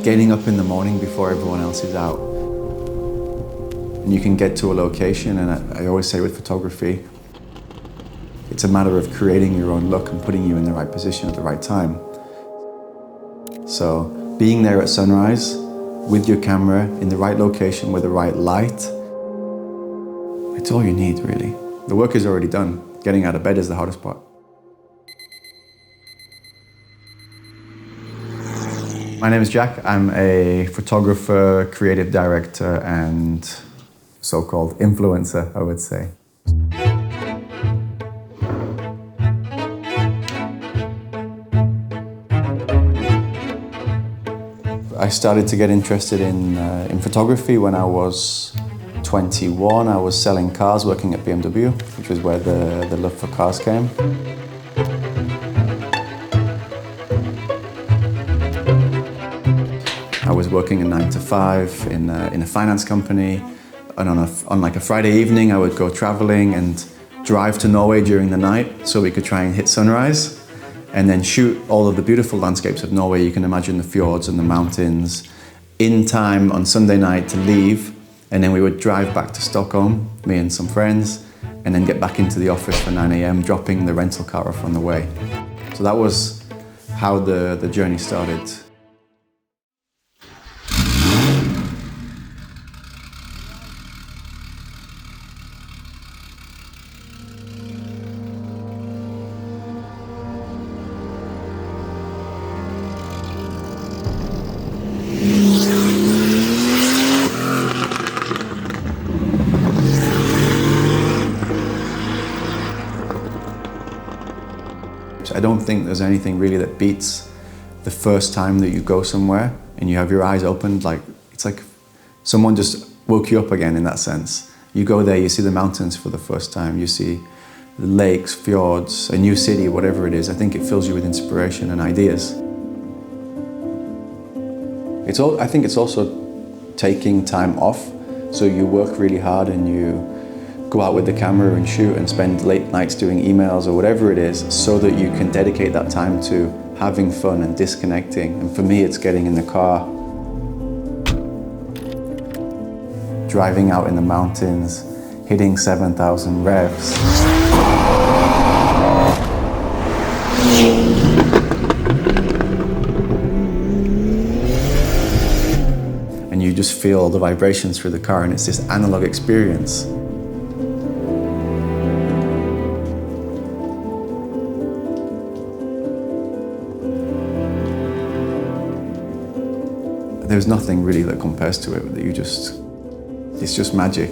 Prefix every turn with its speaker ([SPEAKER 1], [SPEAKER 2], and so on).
[SPEAKER 1] getting up in the morning before everyone else is out. And you can get to a location, and I always say with photography, it's a matter of creating your own look and putting you in the right position at the right time. So being there at sunrise with your camera in the right location with the right light, it's all you need, really. The work is already done. Getting out of bed is the hardest part. My name is Jack. I'm a photographer, creative director, and so-called influencer, I would say. I started to get interested in photography when I was 21. I was selling cars, working at BMW, which was where the love for cars came. I was working a 9 to 5 in a finance company, and on like a Friday evening I would go traveling and drive to Norway during the night so we could try and hit sunrise and then shoot all of the beautiful landscapes of Norway. You can imagine the fjords and the mountains in time on Sunday night to leave, and then we would drive back to Stockholm, me and some friends, and then get back into the office for 9 a.m, dropping the rental car off on the way. So that was how the journey started. I don't think there's anything really that beats the first time that you go somewhere and you have your eyes opened. It's like someone just woke you up again in that sense. You go there, you see the mountains for the first time, you see the lakes, fjords, a new city, whatever it is. I think it fills you with inspiration and ideas. I think it's also taking time off. So you work really hard and you go out with the camera and shoot and spend late nights doing emails or whatever it is, so that you can dedicate that time to having fun and disconnecting. And for me, it's getting in the car, driving out in the mountains, hitting 7,000 revs. And you just feel the vibrations through the car, and it's this analog experience. There's nothing really that compares to it. It's just magic.